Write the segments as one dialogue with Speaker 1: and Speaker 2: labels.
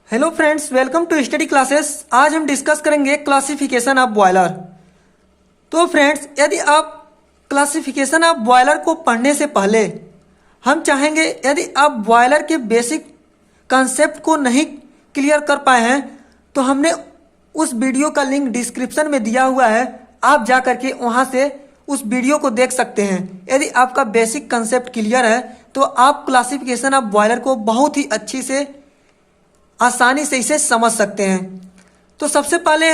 Speaker 1: Hello friends, welcome to study classes. आज हम discuss करेंगे क्लासिफिकेशन ऑफ बॉयलर। तो फ्रेंड्स, यदि आप क्लासिफिकेशन ऑफ बॉयलर को पढ़ने से पहले हम चाहेंगे, यदि आप बॉयलर के बेसिक कंसेप्ट को नहीं क्लियर कर पाए हैं तो हमने उस वीडियो का लिंक डिस्क्रिप्शन में दिया हुआ है, आप जा करके वहां से उस वीडियो को देख सकते हैं। यदि आपका बेसिक कंसेप्ट क्लियर है तो आप क्लासिफिकेशन ऑफ बॉयलर को बहुत ही अच्छी से आसानी से इसे समझ सकते हैं। तो सबसे पहले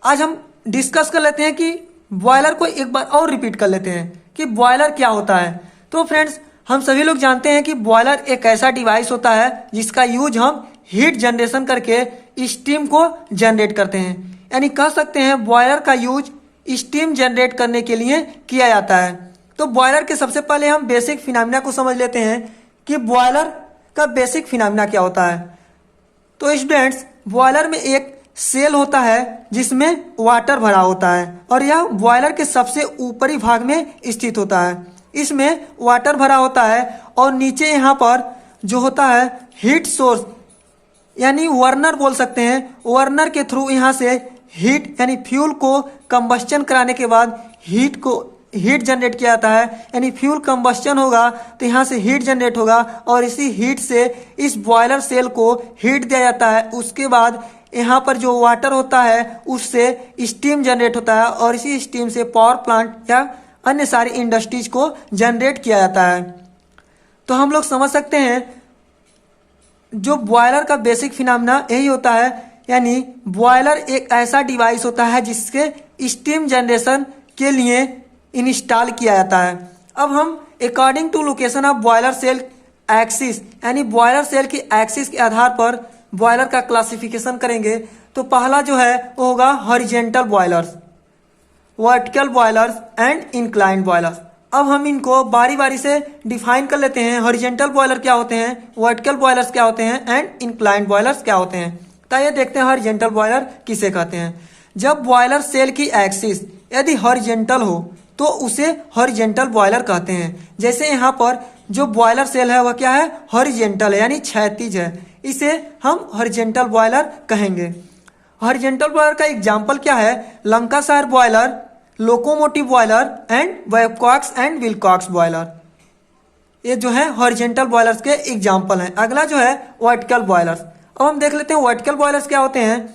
Speaker 1: आज हम डिस्कस कर लेते हैं कि बॉयलर को एक बार और रिपीट कर लेते हैं कि बॉयलर क्या होता है। तो फ्रेंड्स, हम सभी लोग जानते हैं कि बॉयलर एक ऐसा डिवाइस होता है जिसका यूज हम हीट जनरेशन करके स्टीम को जनरेट करते हैं। यानी कह सकते हैं बॉयलर का यूज स्टीम जनरेट करने के लिए किया जाता है। तो बॉयलर के सबसे पहले हम बेसिक फिनोमिना को समझ लेते हैं कि बॉयलर का बेसिक फिनोमिना क्या होता है। तो स्टूडेंट्स, बॉयलर में एक सेल होता है जिसमें वाटर भरा होता है और यह बॉयलर के सबसे ऊपरी भाग में स्थित होता है। इसमें वाटर भरा होता है और नीचे यहाँ पर जो होता है हीट सोर्स यानी वर्नर बोल सकते हैं। वर्नर के थ्रू यहाँ से हीट यानी फ्यूल को कंबस्चन कराने के बाद हीट जनरेट किया जाता है। यानी फ्यूल कंबस्चन होगा तो यहाँ से हीट जनरेट होगा और इसी हीट से इस बॉयलर सेल को हीट दिया जाता है। उसके बाद यहाँ पर जो वाटर होता है उससे स्टीम जनरेट होता है और इसी स्टीम से पावर प्लांट या अन्य सारी इंडस्ट्रीज को जनरेट किया जाता है। तो हम लोग समझ सकते हैं जो बॉयलर का बेसिक फिनोमिना यही होता है। यानी बॉयलर एक ऐसा डिवाइस होता है जिसके स्टीम जनरेशन के लिए इंस्टॉल किया जाता है। अब हम according to location of boiler shell axis यानी बॉयलर सेल की एक्सिस के आधार पर बॉयलर का क्लासिफिकेशन करेंगे। तो पहला जो है वो होगा horizontal boilers, vertical boilers and inclined boilers. अब हम इनको बारी बारी से डिफाइन कर लेते हैं। हॉरिजेंटल बॉयलर क्या होते हैं, वर्टिकल बॉयलर्स क्या होते हैं एंड इंक्लाइंड बॉयलर्स क्या होते हैं। तो ये देखते हैं हॉरिजेंटल बॉयलर किसे कहते हैं। जब बॉयलर सेल की एक्सिस यदि हॉरिजेंटल हो तो उसे हॉरिजेंटल बॉयलर कहते हैं। जैसे यहाँ पर जो बॉयलर सेल है वह क्या है, हॉरिजेंटल है यानी क्षैतिज है, इसे हम हॉरिजेंटल बॉयलर कहेंगे। हॉरिजेंटल बॉयलर का एग्जांपल क्या है, Lancashire boiler, locomotive boiler and Babcocks and Wilcox boiler. ये जो है हॉरिजेंटल बॉयलर्स के एग्जांपल हैं। अगला जो है वर्टिकल बॉयलर्स। अब हम देख लेते हैं वर्टिकल बॉयलर्स क्या होते हैं।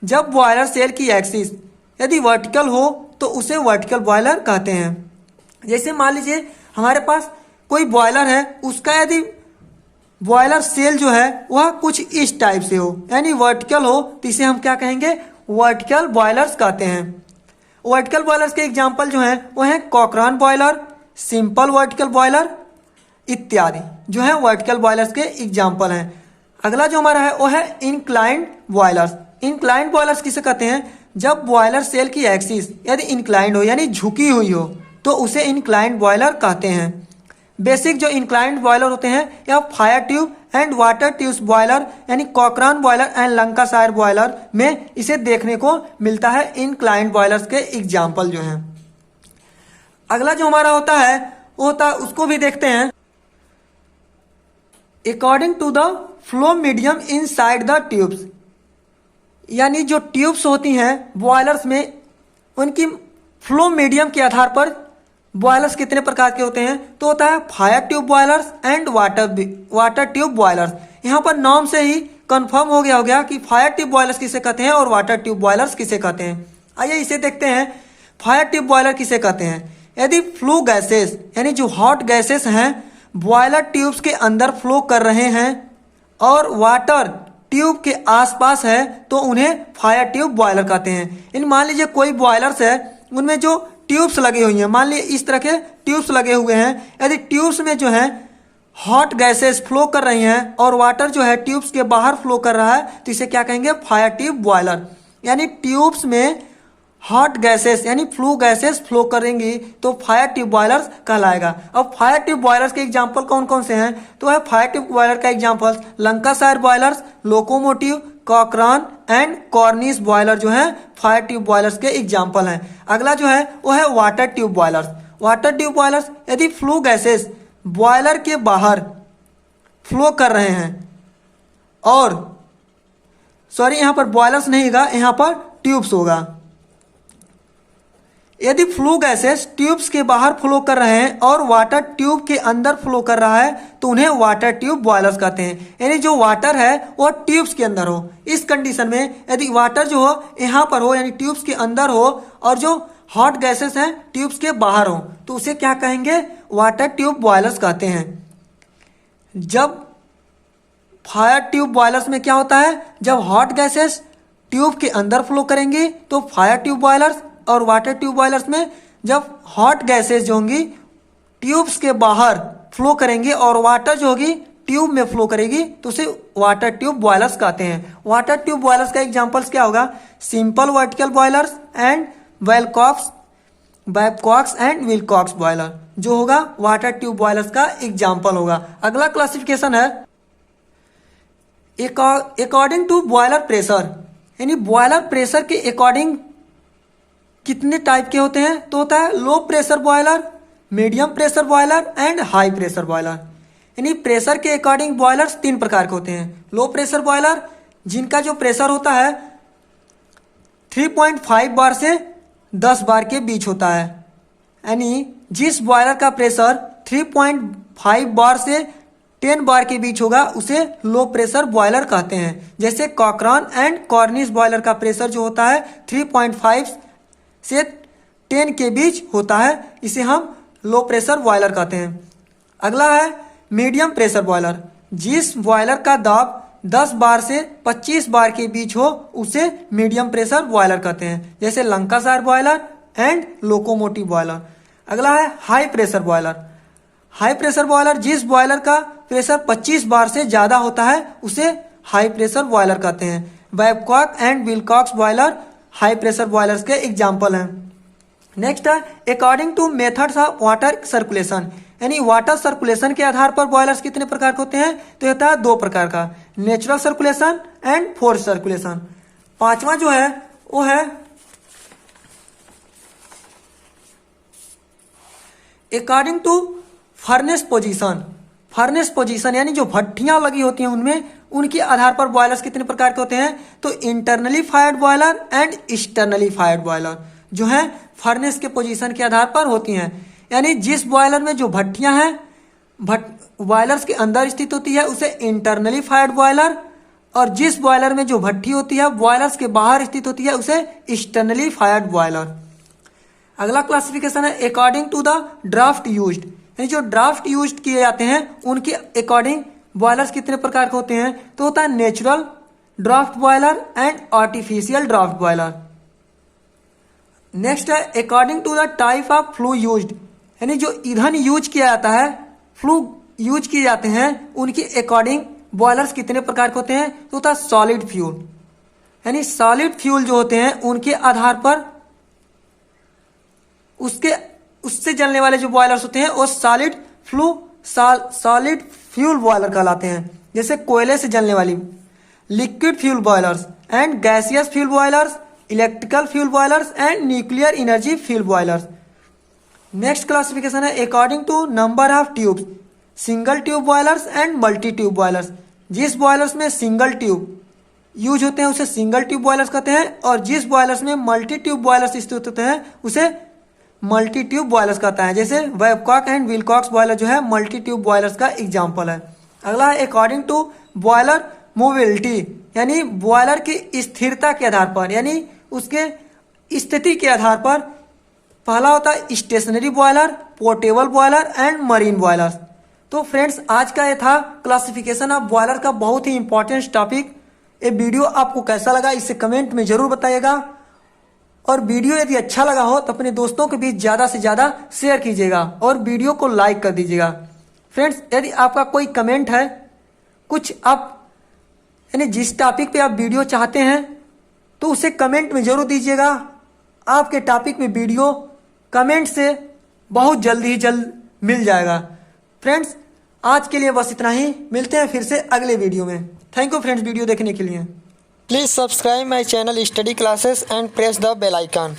Speaker 1: जब बॉयलर सेल की एक्सिस यदि वर्टिकल हो तो उसे वर्टिकल बॉयलर कहते हैं। जैसे मान लीजिए हमारे पास कोई बॉयलर है, उसका यदि बॉयलर सेल जो है वह कुछ इस टाइप से हो यानी वर्टिकल हो तो इसे हम क्या कहेंगे, वर्टिकल बॉयलर्स कहते हैं। वर्टिकल बॉयलर्स के एग्जांपल जो हैं वो हैं कॉकरॉन बॉयलर, सिंपल वर्टिकल बॉयलर इत्यादि जो है वर्टिकल बॉयलर्स के एग्जांपल हैं। अगला जो हमारा है वो है इंक्लाइंड बॉयलर्स। इंक्लाइंड बॉयलर्स किसे कहते हैं, जब बॉयलर सेल की एक्सिस यदि इंक्लाइंड हो यानी झुकी हुई हो तो उसे इंक्लाइंड बॉयलर कहते हैं। बेसिक जो इंक्लाइंड बॉयलर होते हैं या fire tube and water tubes boiler यानी Cochran boiler and Lancashire boiler में इसे देखने को मिलता है। इंक्लाइंड बॉयलर्स के एग्जाम्पल जो हैं। अगला जो हमारा होता है वो होता है, उसको भी देखते हैं। According to the flow medium inside the tubes यानी जो ट्यूब्स होती हैं बॉयलर्स में, उनकी फ्लो मीडियम के आधार पर बॉयलर्स कितने प्रकार के होते हैं। तो होता है fire tube boilers and water tube boilers. यहाँ पर नाम से ही कंफर्म हो गया कि फायर ट्यूब बॉयलर्स किसे कहते हैं और वाटर ट्यूब बॉयलर्स किसे कहते हैं। आइए इसे देखते हैं। फायर ट्यूब बॉयलर किसे कहते हैं, यदि फ्लू गैसेस यानी जो हॉट गैसेस हैं बॉयलर ट्यूब्स के अंदर फ्लो कर रहे हैं और वाटर ट्यूब के आसपास है तो उन्हें फायर ट्यूब बॉयलर कहते हैं। इन मान लीजिए कोई बॉयलर्स है उनमें जो ट्यूब्स लगी हुई हैं, मान लीजिए इस तरह के ट्यूब्स लगे हुए हैं। यदि ट्यूब्स में जो है हॉट गैसेस फ्लो कर रही हैं और वाटर जो है ट्यूब्स के बाहर फ्लो कर रहा है तो इसे क्या कहेंगे, फायर ट्यूब बॉयलर। यानी ट्यूब्स में हॉट गैसेस यानी फ्लू गैसेस फ्लो करेंगी तो फायर ट्यूब बॉयलर्स कहलाएगा। अब फायर ट्यूब बॉयलर्स के एग्जांपल कौन कौन से हैं, तो है फायर ट्यूब बॉयलर का example Lancashire boilers, locomotive, कॉकरॉन and Cornish boiler जो है फायर ट्यूब बॉयलर्स के एग्जांपल हैं। अगला जो है वो है water tube boilers. Water tube boilers यदि फ्लू गैसेस बॉयलर के बाहर फ्लो कर रहे हैं और सॉरी यहाँ पर बॉयलर्स नहीं होगा, यहाँ पर ट्यूब्स होगा। यदि फ्लू गैसेस ट्यूब्स के बाहर फ्लो कर रहे हैं और वाटर ट्यूब के अंदर फ्लो कर रहा है तो उन्हें वाटर ट्यूब बॉयलर्स कहते हैं। यानी जो वाटर है वो ट्यूब्स के अंदर हो। इस कंडीशन में यदि वाटर जो हो यहाँ पर हो यानी ट्यूब्स के अंदर हो और जो हॉट गैसेस हैं ट्यूब्स के बाहर हो तो उसे क्या कहेंगे, वाटर ट्यूब बॉयलर्स कहते हैं। जब फायर ट्यूब बॉयलर्स में क्या होता है, जब हॉट गैसेस ट्यूब के अंदर फ्लो करेंगी तो फायर ट्यूब बॉयलर्स, और वाटर ट्यूब बॉयलर्स में जब हॉट गैसेस जो होंगी ट्यूब्स के बाहर फ्लो करेंगी और वाटर जो होगी ट्यूब में फ्लो करेगी तो उसे वाटर ट्यूब बॉयलर्स कहते हैं। वाटर ट्यूब बॉयलर्स का एग्जांपल्स क्या होगा, simple vertical boilers and Babcocks and Wilcox boiler जो होगा वाटर ट्यूब बॉयलर्स का एग्जाम्पल होगा। अगला क्लासिफिकेशन है अकॉर्डिंग टू बॉयलर प्रेशर, यानी बॉयलर प्रेशर के अकॉर्डिंग कितने टाइप के होते हैं, तो होता है low pressure boiler, medium pressure boiler and high pressure boiler. यानी प्रेशर के अकॉर्डिंग बॉयलर्स 3 प्रकार के होते हैं। लो प्रेशर बॉयलर जिनका जो प्रेशर होता है 3.5 बार से 10 बार के बीच होता है। यानी जिस बॉयलर का प्रेशर 3.5 बार से 10 बार के बीच होगा उसे लो प्रेशर बॉयलर कहते हैं। जैसे कॉकरॉन एंड कॉर्निश बॉयलर का प्रेशर जो होता है 3.5 से 10 के बीच होता है, इसे हम लो प्रेशर बॉयलर कहते हैं। अगला है मीडियम प्रेशर बॉयलर, जिस बॉयलर का दाब 10 बार से 25 बार के बीच हो उसे मीडियम प्रेशर बॉयलर कहते हैं। जैसे Lancashire boiler and locomotive boiler. अगला है high pressure boiler. High pressure boiler जिस बॉयलर का प्रेशर 25 बार से ज़्यादा होता है उसे हाई प्रेशर बॉयलर कहते हैं। Babcock and Wilcox boiler high pressure boilers के एग्जाम्पल हैं। नेक्स्ट है according two methods of water circulation, यानी वाटर सर्कुलेशन के आधार पर बॉयलर्स कितने प्रकार के होते हैं, तो होता है 2 प्रकार का, natural circulation and force circulation. 5वां जो है वो है according to furnace position. Furnace position यानी जो भट्टियां लगी होती हैं उनमें उनके आधार पर बॉयलर्स कितने प्रकार के होते हैं, तो internally fired boiler and externally fired boiler जो है फर्नेस के पोजीशन के आधार पर होती हैं। यानी जिस बॉयलर में जो भट्टियां हैं बॉयलर्स के अंदर स्थित होती है उसे इंटरनली फायर्ड बॉयलर, और जिस बॉयलर में जो भट्टी होती है बॉयलर्स के बाहर स्थित होती है उसे एक्सटर्नली फायर्ड बॉयलर। अगला क्लासिफिकेशन है according to the draught used, यानी जो ड्राफ्ट यूज्ड किए जाते हैं उनके अकॉर्डिंग बॉयलर्स कितने प्रकार के होते हैं, तो होता है natural draft boiler and artificial draft boiler. Next है according to the type of flue used, यानी जो ईंधन यूज किया जाता है फ्लू यूज किए जाते हैं उनके अकॉर्डिंग बॉयलर्स कितने प्रकार के होते हैं, तो होता है सॉलिड फ्यूल, यानी सॉलिड फ्यूल जो होते हैं उनके आधार पर उससे जलने वाले जो बॉयलर्स होते हैं वो सॉलिड फ्यूल बॉयलर कहलाते हैं। जैसे कोयले से जलने वाली liquid fuel boilers and gaseous fuel boilers, electrical fuel boilers and nuclear energy fuel boilers. Next classification है according to number of tubes, single tube boilers and multi tube boilers. जिस boilers में सिंगल ट्यूब यूज होते हैं उसे single tube boilers कहते हैं, और जिस बॉयलर्स में मल्टी ट्यूब बॉयलर्स स्थित होते हैं उसे मल्टी ट्यूब बॉयलर्स कहता है। जैसे बैबकॉक एंड विलकॉक्स बॉयलर जो है मल्टी ट्यूब बॉयलर्स का एग्जाम्पल है। अगला है अकॉर्डिंग टू बॉयलर मोबिलिटी, यानी बॉयलर की स्थिरता के आधार पर, यानी उसके स्थिति के आधार पर। पहला होता है stationary boiler, portable boiler and marine boiler. तो फ्रेंड्स आज का ये था क्लासिफिकेशन ऑफ बॉयलर का बहुत ही इंपॉर्टेंट टॉपिक। ये वीडियो आपको कैसा लगा इसे कमेंट में जरूर बताइएगा, और वीडियो यदि अच्छा लगा हो तो अपने दोस्तों के बीच ज़्यादा से ज़्यादा शेयर कीजिएगा और वीडियो को लाइक कर दीजिएगा। फ्रेंड्स यदि आपका कोई कमेंट है, कुछ आप यानी जिस टॉपिक पे आप वीडियो चाहते हैं तो उसे कमेंट में जरूर दीजिएगा। आपके टॉपिक पे वीडियो कमेंट से बहुत जल्द मिल जाएगा। फ्रेंड्स आज के लिए बस इतना ही, मिलते हैं फिर से अगले वीडियो में। थैंक यू फ्रेंड्स वीडियो देखने के लिए।
Speaker 2: Please subscribe my channel Study Classes and press the bell icon.